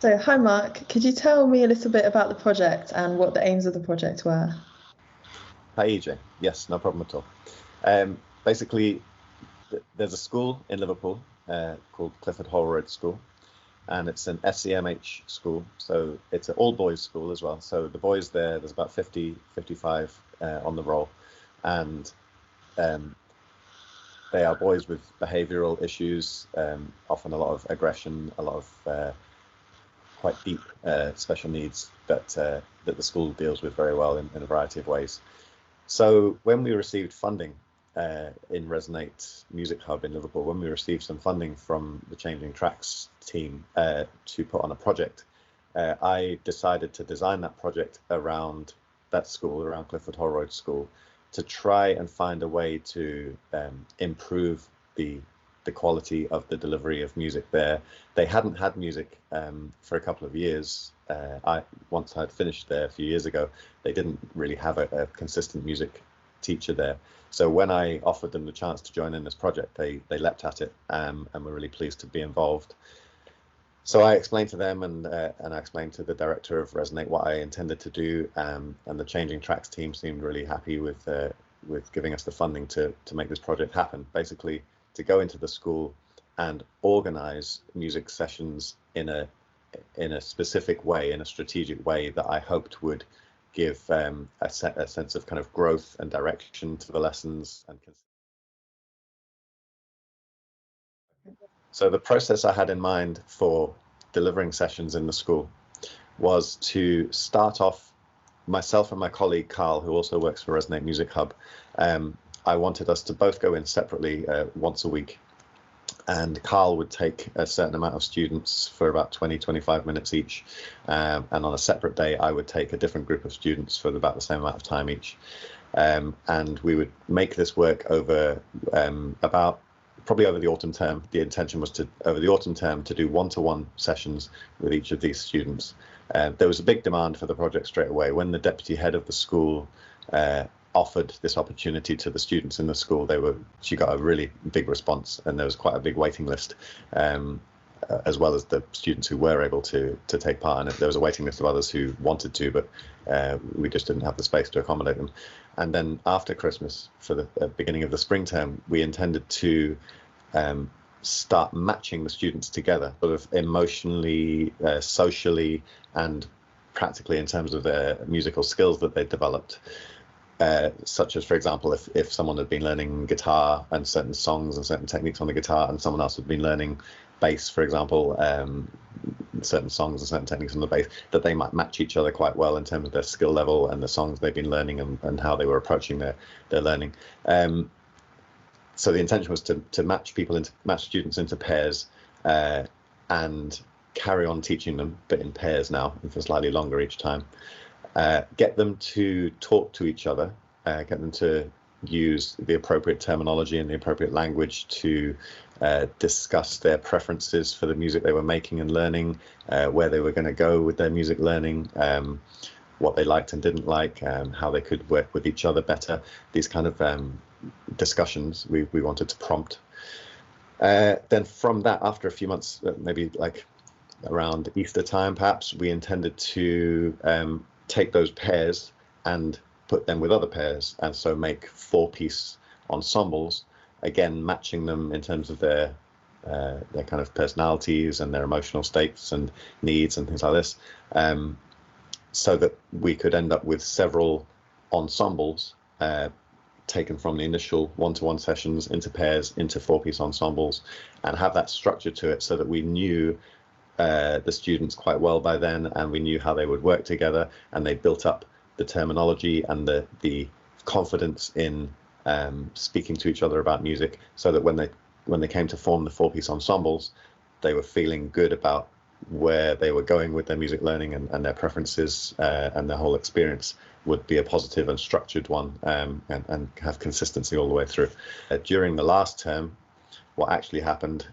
So, hi Mark, could you tell me a little bit about the project and what the aims of the project were? Hi, Ije. Yes, no problem at all. Basically, there's a school in Liverpool called Clifford Hall Road School, and it's an SEMH school. So it's an all-boys school as well. So the boys there's about 50, 55 on the roll, and um, they are boys with behavioural issues, often a lot of aggression, a lot of quite deep special needs that the school deals with very well in a variety of ways. So when we received funding in Resonate Music Hub in Liverpool, when we received some funding from the Changing Tracks team to put on a project, I decided to design that project around that school, around Clifford Hall Road School, to try and find a way to improve the the quality of the delivery of music there. They hadn't had music for a couple of years. Once I'd finished there a few years ago, they didn't really have a consistent music teacher there. So when I offered them the chance to join in this project, they leapt at it and were really pleased to be involved. So I explained to them and I explained to the director of Resonate what I intended to do, and the Changing Tracks team seemed really happy with giving us the funding to make this project happen. Basically, to go into the school and organize music sessions in a specific way, in a strategic way that I hoped would give a sense of kind of growth and direction to the lessons. And so the process I had in mind for delivering sessions in the school was to start off, myself and my colleague Carl, who also works for Resonate Music Hub. I wanted us to both go in separately once a week, and Carl would take a certain amount of students for about 20-25 minutes each, and on a separate day I would take a different group of students for about the same amount of time each, and we would make this work over about probably over the autumn term. The intention was to, over the autumn term, to do one-to-one sessions with each of these students. There was a big demand for the project straight away. When the deputy head of the school offered this opportunity to the students in the school, she got a really big response, and there was quite a big waiting list, as well as the students who were able to take part in it. There was a waiting list of others who wanted to, but we just didn't have the space to accommodate them. And then after Christmas, for the beginning of the spring term, we intended to start matching the students together, sort of emotionally, socially, and practically in terms of their musical skills that they developed. Such as, for example, if someone had been learning guitar and certain songs and certain techniques on the guitar, and someone else had been learning bass, for example, certain songs and certain techniques on the bass, that they might match each other quite well in terms of their skill level and the songs they've been learning, and how they were approaching their learning. So the intention was to match students into pairs, and carry on teaching them, but in pairs now, and for slightly longer each time. Get them to talk to each other, get them to use the appropriate terminology and the appropriate language to discuss their preferences for the music they were making and learning, where they were going to go with their music learning, what they liked and didn't like, how they could work with each other better. These kind of discussions we wanted to prompt. Then from that, after a few months, maybe like around Easter time perhaps, we intended to take those pairs and put them with other pairs, and so make 4-piece ensembles, again matching them in terms of their kind of personalities and their emotional states and needs and things like this, so that we could end up with several ensembles taken from the initial one-to-one sessions into pairs, into 4-piece ensembles, and have that structure to it, so that we knew the students quite well by then, and we knew how they would work together, and they built up the terminology and the confidence in speaking to each other about music, so that when they came to form the 4-piece ensembles, they were feeling good about where they were going with their music learning, and their preferences, and their whole experience would be a positive and structured one, and have consistency all the way through. During the last term, what actually happened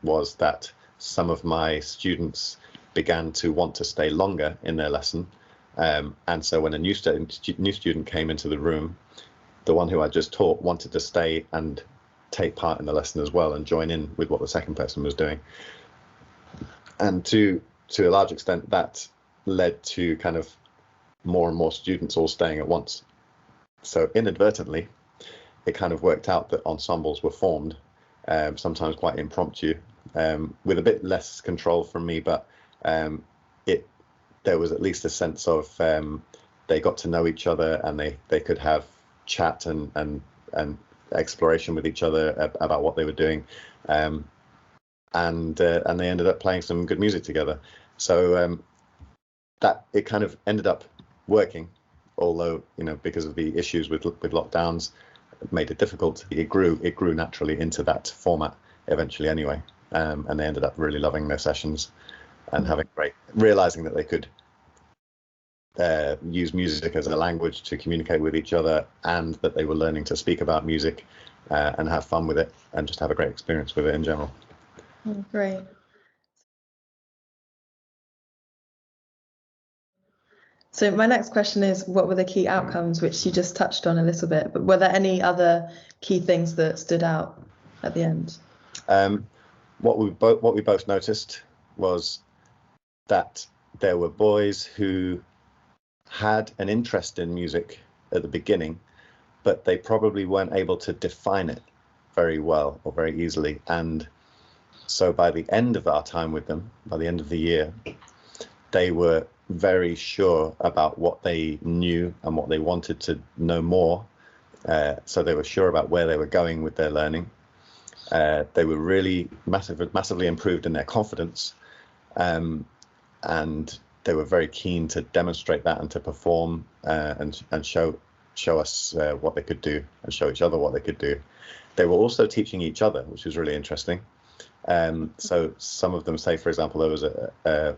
was that some of my students began to want to stay longer in their lesson, and so when a new student came into the room, the one who I just taught wanted to stay and take part in the lesson as well, and join in with what the second person was doing. And to to a large extent, that led to kind of more and more students all staying at once. So inadvertently, it kind of worked out that ensembles were formed, sometimes quite impromptu, with a bit less control from me, but there was at least a sense of they got to know each other, and they could have chat and exploration with each other about what they were doing, and they ended up playing some good music together. So that it kind of ended up working, although, you know, because of the issues with lockdowns, it made it difficult. It grew naturally into that format eventually anyway, and they ended up really loving their sessions and realizing that they could use music as a language to communicate with each other, and that they were learning to speak about music and have fun with it, and just have a great experience with it in general. Oh, great. So my next question is, what were the key outcomes, which you just touched on a little bit, but were there any other key things that stood out at the end? What we both noticed was that there were boys who had an interest in music at the beginning, but they probably weren't able to define it very well or very easily. And so by the end of our time with them, by the end of the year, they were very sure about what they knew and what they wanted to know more. So they were sure about where they were going with their learning. They were really massively improved in their confidence, and they were very keen to demonstrate that and to perform and show us what they could do, and show each other what they could do. They were also teaching each other, which was really interesting. So some of them, say for example, there was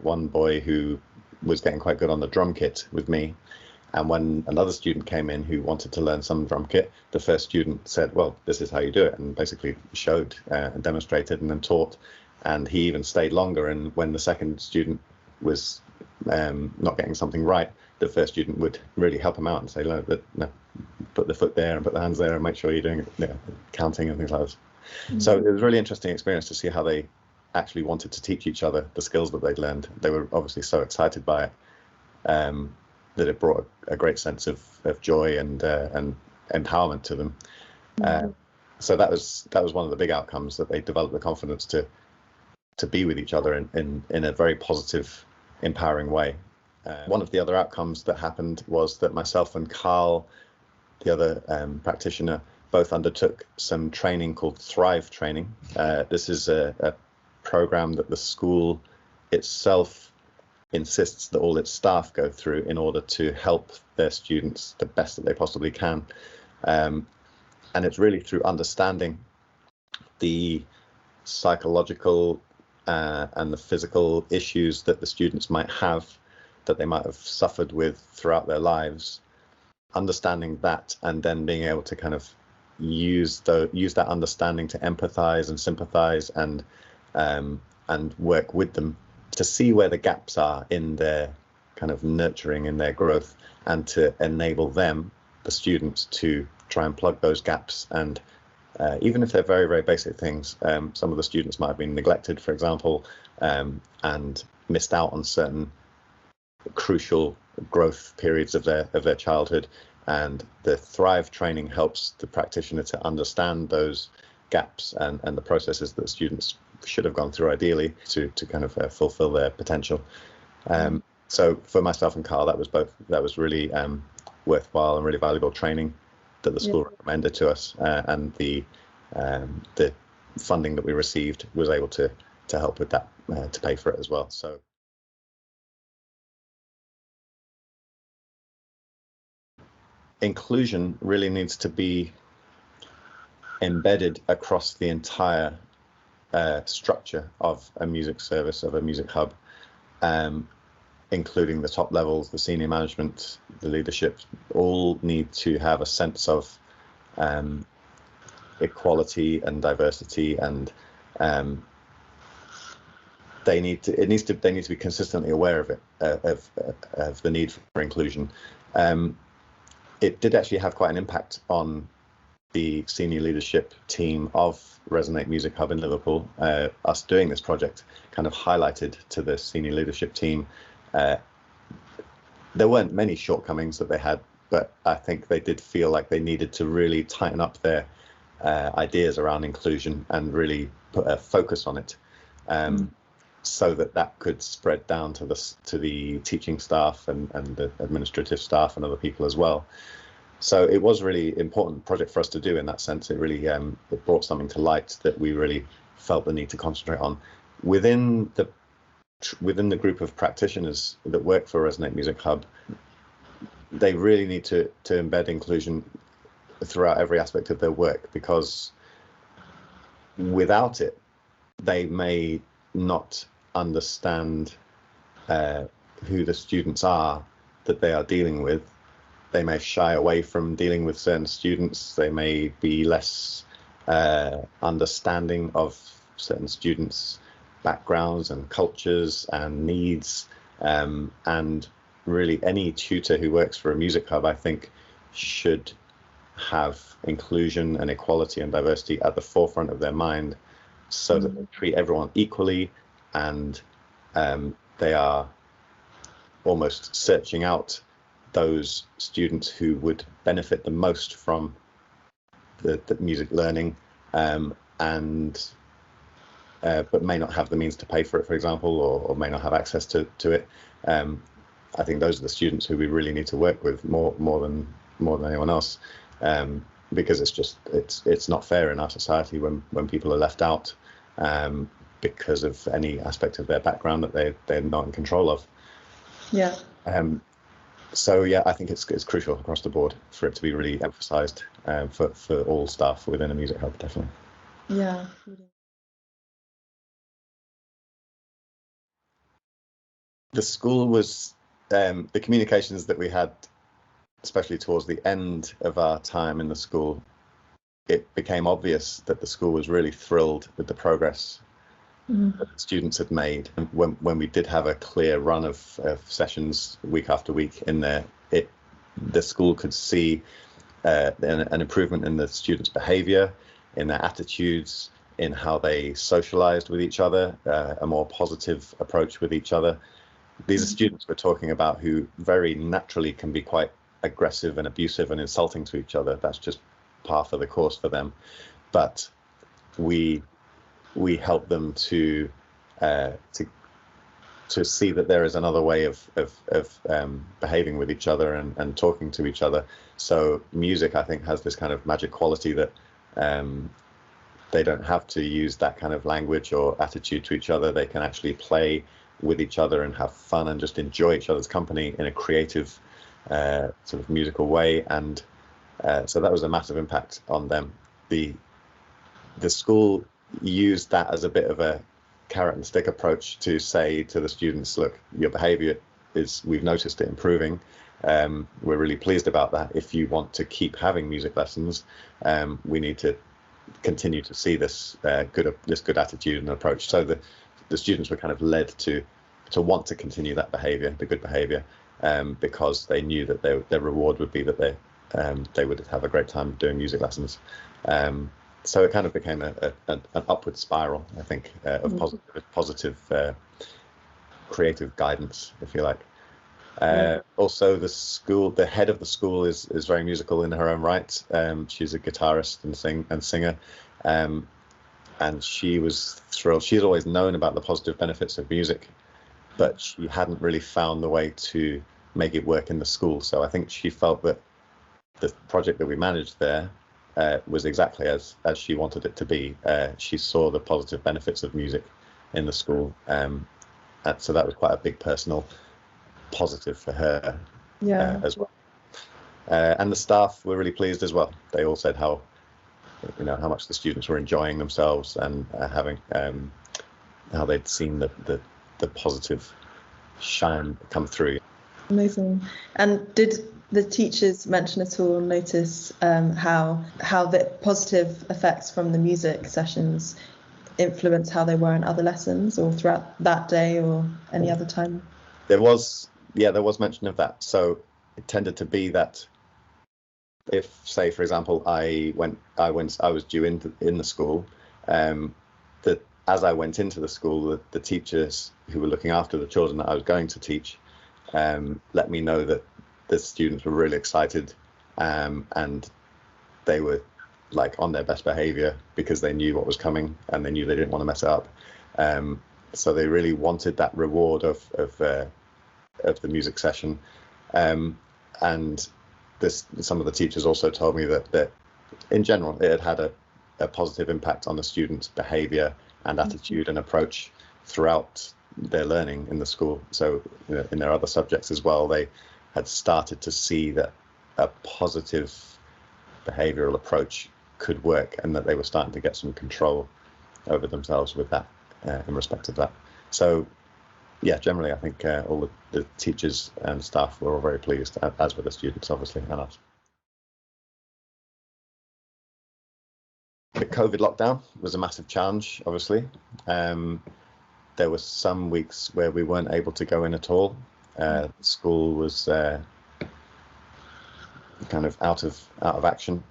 one boy who was getting quite good on the drum kit with me, and when another student came in who wanted to learn some drum kit, the first student said, well, this is how you do it, and basically showed and demonstrated and then taught. And he even stayed longer, and when the second student was not getting something right, the first student would really help him out and say, no, put the foot there and put the hands there and make sure you're doing it, you know, counting and things like that. Mm-hmm. So it was a really interesting experience to see how they actually wanted to teach each other the skills that they'd learned. They were obviously so excited by it that it brought a great sense of joy and empowerment to them. Mm-hmm. So that was one of the big outcomes, that they developed the confidence to be with each other in a very positive, empowering way. One of the other outcomes that happened was that myself and Carl, the other practitioner, both undertook some training called Thrive training. This is a program that the school itself insists that all its staff go through in order to help their students the best that they possibly can. And it's really through understanding the psychological and the physical issues that the students might have, that they might have suffered with throughout their lives, understanding that, and then being able to kind of use that understanding to empathize and sympathize and work with them to see where the gaps are in their kind of nurturing, in their growth, and to enable them, the students, to try and plug those gaps. And even if they're very, very basic things, some of the students might have been neglected, for example, and missed out on certain crucial growth periods of their childhood. And the Thrive training helps the practitioner to understand those gaps and the processes that students should have gone through ideally to kind of fulfill their potential. So for myself and Carl, that was really worthwhile and really valuable training that the school recommended to us, and the funding that we received was able to help with that, to pay for it as well. So inclusion really needs to be embedded across the entire structure of a music service, of a music hub, including the top levels, the senior management, the leadership. All need to have a sense of equality and diversity, and they need to be consistently aware of it, of the need for inclusion. It did actually have quite an impact on the senior leadership team of Resonate Music Hub in Liverpool, us doing this project kind of highlighted to the senior leadership team. There weren't many shortcomings that they had, but I think they did feel like they needed to really tighten up their ideas around inclusion and really put a focus on it, so that could spread down to the teaching staff and the administrative staff and other people as well. So it was a really important project for us to do in that sense. It really it brought something to light that we really felt the need to concentrate on. Within the group of practitioners that work for Resonate Music Hub, they really need to embed inclusion throughout every aspect of their work, because without it, they may not understand who the students are that they are dealing with. They may shy away from dealing with certain students. They may be less understanding of certain students' backgrounds and cultures and needs. And really, any tutor who works for a music hub, I think, should have inclusion and equality and diversity at the forefront of their mind, so that they treat everyone equally, and they are almost searching out those students who would benefit the most from the music learning, but may not have the means to pay for it, for example, or may not have access to it. I think those are the students who we really need to work with more than anyone else, because it's not fair in our society when people are left out because of any aspect of their background that they're not in control of. Yeah. So yeah, I think it's crucial across the board for it to be really emphasised for all staff within a music hub, definitely. Yeah. The school was the communications that we had, especially towards the end of our time in the school. It became obvious that the school was really thrilled with the progress that students had made. And when we did have a clear run of sessions week after week in there, the school could see an improvement in the students' behaviour, in their attitudes, in how they socialised with each other, a more positive approach with each other. These are students we're talking about who very naturally can be quite aggressive and abusive and insulting to each other. That's just par for the course for them. But we help them to see that there is another way of behaving with each other and talking to each other. So music, I think, has this kind of magic quality that they don't have to use that kind of language or attitude to each other. They can actually play with each other and have fun and just enjoy each other's company in a creative sort of musical way. And so that was a massive impact on them. The school used that as a bit of a carrot and stick approach to say to the students, look, your behavior we've noticed it improving. We're really pleased about that. If you want to keep having music lessons, we need to continue to see this good attitude and approach. So the students were kind of led to want to continue that behavior, the good behavior, because they knew that their reward would be that they would have a great time doing music lessons. So it kind of became an upward spiral, I think, of positive creative guidance, if you like. Also, the head of the school is very musical in her own right. She's a guitarist and singer, and she was thrilled. She's always known about the positive benefits of music, but she hadn't really found the way to make it work in the school. So I think she felt that the project that we managed there was exactly as she wanted it to be. She saw the positive benefits of music in the school, and so that was quite a big personal positive for her as well. And the staff were really pleased as well. They all said how much the students were enjoying themselves and having how they'd seen the positive shine come through. Amazing. And did the teachers mention at all, notice how the positive effects from the music sessions influence how they were in other lessons or throughout that day or any other time? There was mention of that. So it tended to be that If, say, for example, I was due in the school, that as I went into the school, the teachers who were looking after the children that I was going to teach let me know that the students were really excited, and they were like on their best behavior because they knew what was coming and they knew they didn't want to mess it up. So they really wanted that reward of the music session. And some of the teachers also told me that in general it had a positive impact on the students' behavior and attitude and approach throughout their learning in the school. So in their other subjects as well, they had started to see that a positive behavioral approach could work, and that they were starting to get some control over themselves with that, in respect of that. So yeah, generally I think all the teachers and staff were all very pleased, as were the students, obviously, and us. The COVID lockdown was a massive challenge, obviously. There were some weeks where we weren't able to go in at all. School was kind of out of action.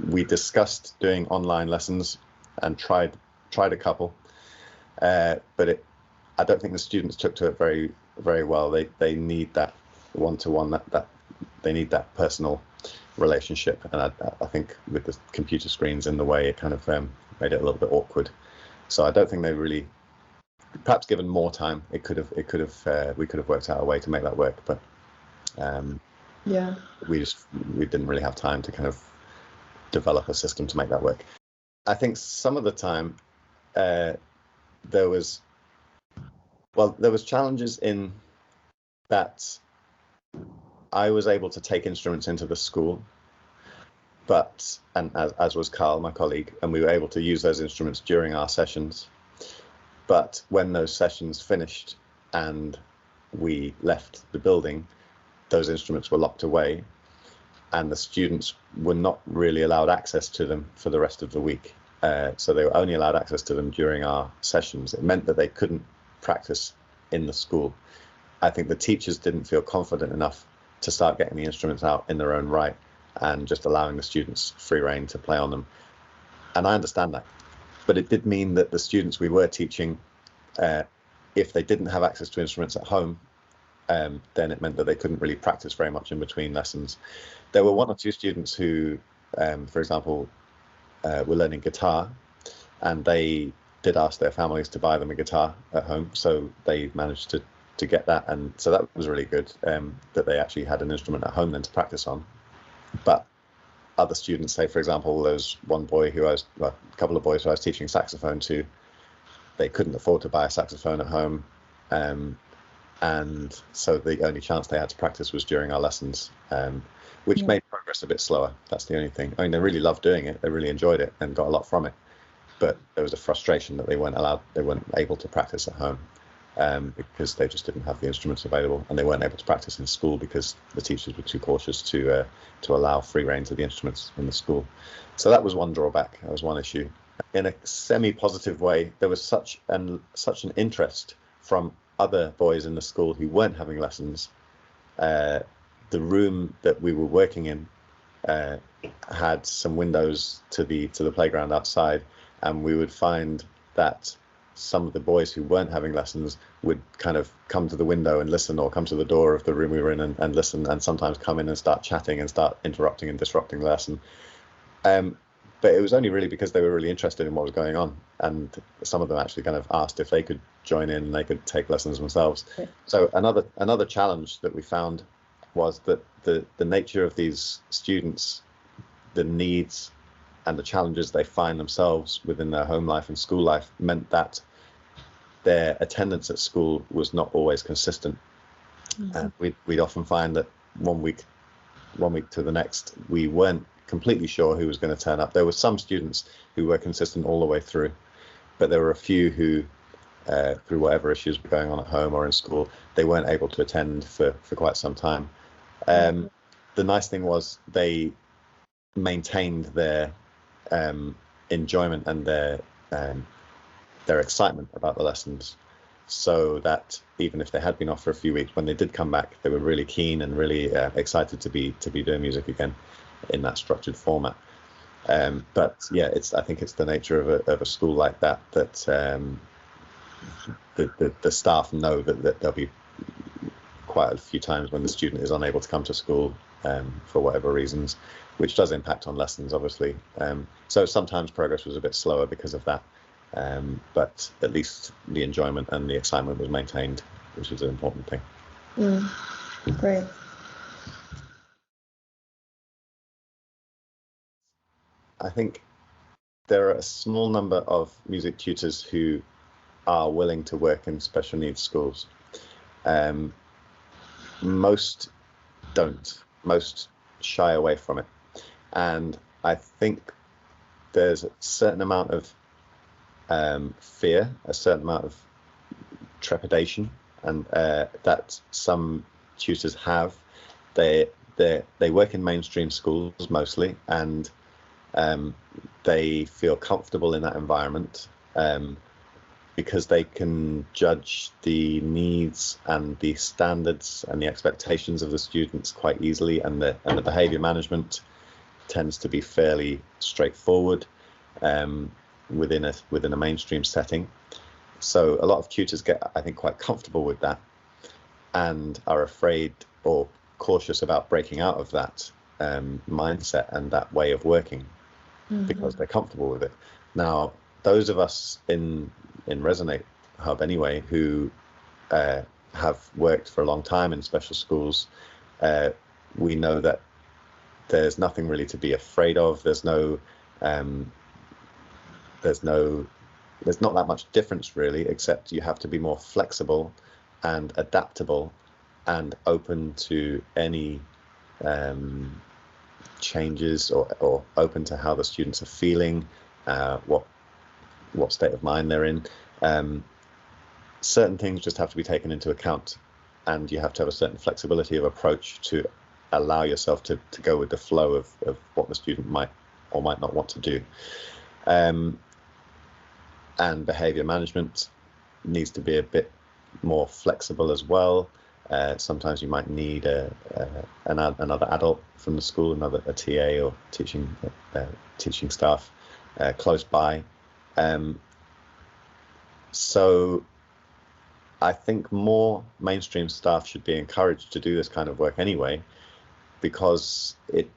We discussed doing online lessons and tried a couple, but I don't think the students took to it very, very well. They need that one-to-one, that they need that personal relationship, and I think with the computer screens in the way, it kind of made it a little bit awkward. So I don't think they really, perhaps given more time, we could have worked out a way to make that work, but yeah, we didn't really have time to kind of develop a system to make that work. I think some of the time there was challenges in that I was able to take instruments into the school, and as was Carl, my colleague, and we were able to use those instruments during our sessions. But when those sessions finished and we left the building, those instruments were locked away, and the students were not really allowed access to them for the rest of the week. So they were only allowed access to them during our sessions. It meant that they couldn't practice in the school. I think the teachers didn't feel confident enough to start getting the instruments out in their own right and just allowing the students free rein to play on them. And I understand that. But it did mean that the students we were teaching, if they didn't have access to instruments at home, then it meant that they couldn't really practice very much in between lessons. There were one or two students who, for example, were learning guitar, and they did ask their families to buy them a guitar at home, so they managed to get that, and so that was really good, that they actually had an instrument at home then to practice on. But other students, say for example, there's one boy a couple of boys who I was teaching saxophone to, they couldn't afford to buy a saxophone at home, and so the only chance they had to practice was during our lessons, which made progress a bit slower. That's the only thing. I mean, they really loved doing it, they really enjoyed it and got a lot from it, but there was a frustration that they weren't able to practice at home, because they just didn't have the instruments available, and they weren't able to practice in school because the teachers were too cautious to allow free rein to the instruments in the school. So that was one drawback. That was one issue. In a semi-positive way, there was such an interest from other boys in the school who weren't having lessons. The room that we were working in had some windows to the playground outside, and we would find that some of the boys who weren't having lessons would kind of come to the window and listen, or come to the door of the room we were in and listen, and sometimes come in and start chatting and start interrupting and disrupting the lesson. But it was only really because they were really interested in what was going on, and some of them actually kind of asked if they could join in and they could take lessons themselves. Okay. So another challenge that we found was that the nature of these students, the needs and the challenges they find themselves within their home life and school life, meant that their attendance at school was not always consistent. Mm-hmm. We'd often find that one week to the next, we weren't completely sure who was going to turn up. There were some students who were consistent all the way through, but there were a few who, through whatever issues were going on at home or in school, they weren't able to attend for quite some time. The nice thing was they maintained their enjoyment and their excitement about the lessons. so that even if they had been off for a few weeks, when they did come back, they were really keen and really excited to be doing music again in that structured format. But yeah, I think it's the nature of a school like that the staff know that there'll be quite a few times when the student is unable to come to school for whatever reasons, which does impact on lessons, obviously. So sometimes progress was a bit slower because of that. But at least the enjoyment and the excitement was maintained, which is an important thing. Great. I think there are a small number of music tutors who are willing to work in special needs schools. Most don't. Most shy away from it. And I think there's a certain amount of fear, a certain amount of trepidation, and that some tutors have. They work in mainstream schools mostly, and they feel comfortable in that environment because they can judge the needs and the standards and the expectations of the students quite easily, and the behaviour management tends to be fairly straightforward within a mainstream setting. So a lot of tutors get, I think, quite comfortable with that and are afraid or cautious about breaking out of that mindset and that way of working because they're comfortable with it. Now, those of us in Resonate Hub anyway, who have worked for a long time in special schools, we know that there's nothing really to be afraid of. There's not that much difference really, except you have to be more flexible and adaptable and open to any changes or open to how the students are feeling, what state of mind they're in. Certain things just have to be taken into account, and you have to have a certain flexibility of approach to allow yourself to go with the flow of what the student might or might not want to do. And behaviour management needs to be a bit more flexible as well. Sometimes you might need another adult from the school, a TA or teaching staff close by. So I think more mainstream staff should be encouraged to do this kind of work anyway, because it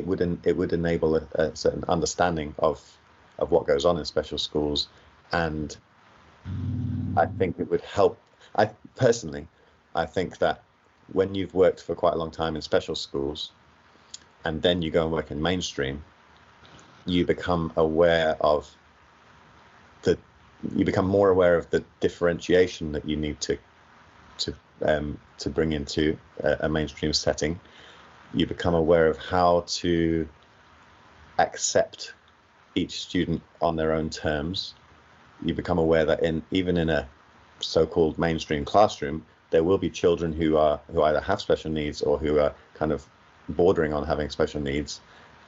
would enable a certain understanding of what goes on in special schools, and I think it would help. I think that when you've worked for quite a long time in special schools and then you go and work in mainstream, you become more aware of the differentiation that you need to bring into a mainstream setting. You become aware of how to accept each student on their own terms. You become aware that even in a so-called mainstream classroom, there will be children who either have special needs or who are kind of bordering on having special needs.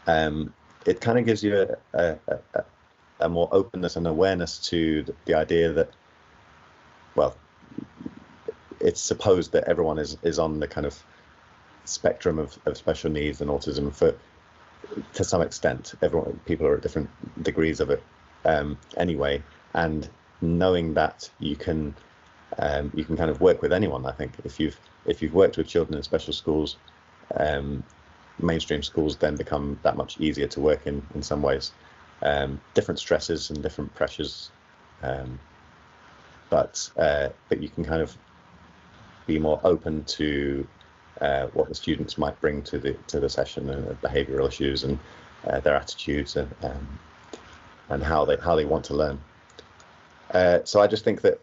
It kind of gives you a more openness and awareness to the idea that, well, it's supposed that everyone is on the kind of spectrum of special needs and autism to some extent. People are at different degrees of it anyway, and knowing that you can kind of work with anyone. I think if you've worked with children in special schools, mainstream schools then become that much easier to work in some ways. Different stresses and different pressures, but you can kind of be more open to what the students might bring to the session, and behavioural issues and their attitudes and how they want to learn. So I just think that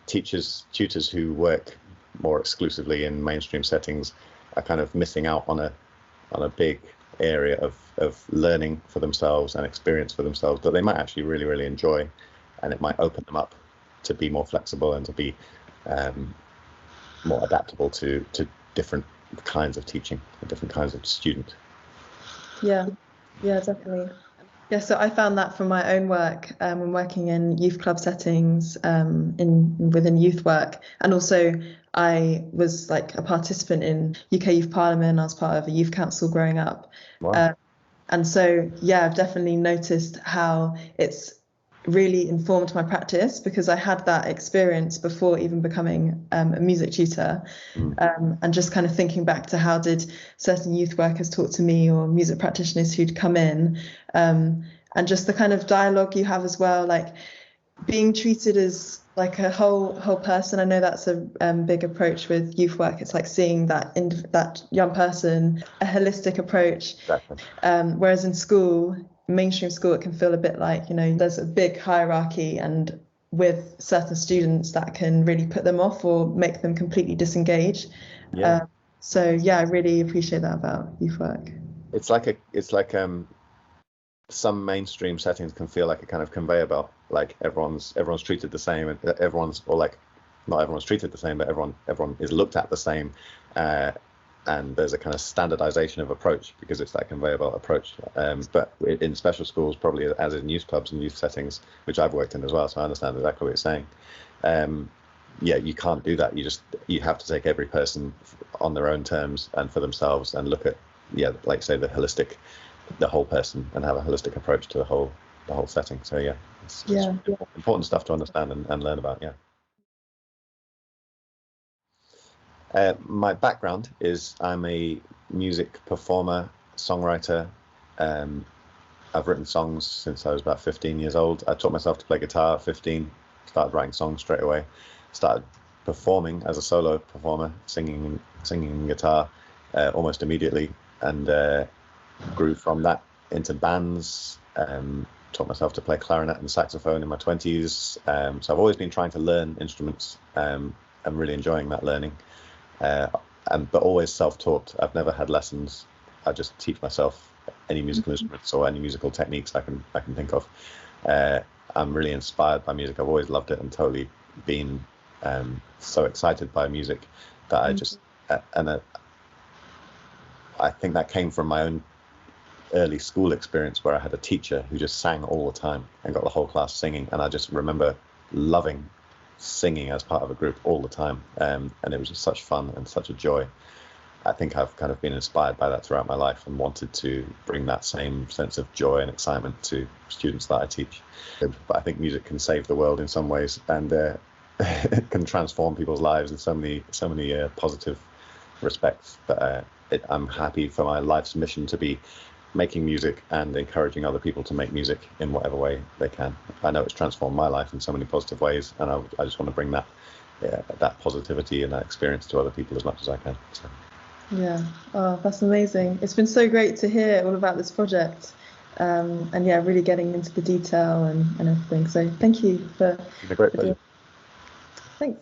tutors who work more exclusively in mainstream settings are kind of missing out on a big area of learning for themselves and experience for themselves that they might actually really, really enjoy, and it might open them up to be more flexible and to be more adaptable to different kinds of teaching and different kinds of student. Yeah, definitely. Yeah, so I found that from my own work when working in youth club settings within youth work, and also I was like a participant in UK Youth Parliament. I was part of a youth council growing up. Wow. And so, yeah, I've definitely noticed how it's really informed my practice, because I had that experience before even becoming a music tutor. And just kind of thinking back to how did certain youth workers talk to me, or music practitioners who'd come in, and just the kind of dialogue you have as well, like being treated as like a whole person. I know that's a big approach with youth work. It's like seeing that young person, a holistic approach. Exactly. Whereas in school, mainstream school, it can feel a bit like, there's a big hierarchy, and with certain students that can really put them off or make them completely disengage. Yeah. So yeah, I really appreciate that about youth work. It's like some mainstream settings can feel like a kind of conveyor belt, like everyone's treated the same, and not everyone's treated the same, but everyone is looked at the same, and there's a kind of standardization of approach because it's that conveyor belt approach. But in special schools, probably as in youth clubs and youth settings, which I've worked in as well, so I understand exactly what you're saying. Yeah, you can't do that. You have to take every person on their own terms and for themselves, and look at, like say, the whole person, and have a holistic approach to the whole setting. So yeah, it's important stuff to understand and learn about. My background is I'm a music performer, songwriter. I've written songs since I was about 15 years old. I taught myself to play guitar at 15, started writing songs straight away, started performing as a solo performer, singing guitar almost immediately, and grew from that into bands. Taught myself to play clarinet and saxophone in my 20s. So I've always been trying to learn instruments. I'm really enjoying that learning, but always self-taught. I've never had lessons. I just teach myself any musical instruments or any musical techniques I can think of. I'm really inspired by music. I've always loved it and totally been so excited by music that I just I think that came from my own early school experience, where I had a teacher who just sang all the time and got the whole class singing, and I just remember loving singing as part of a group all the time, and it was just such fun and such a joy. I think I've kind of been inspired by that throughout my life, and wanted to bring that same sense of joy and excitement to students that I teach. But I think music can save the world in some ways, and it can transform people's lives in so many positive respects. But I'm happy for my life's mission to be making music and encouraging other people to make music in whatever way they can. I know it's transformed my life in so many positive ways, and I just want to bring that positivity and that experience to other people as much as I can. So. Yeah, oh, that's amazing. It's been so great to hear all about this project, and yeah, really getting into the detail and everything. So thank you for It's a great pleasure. Thanks.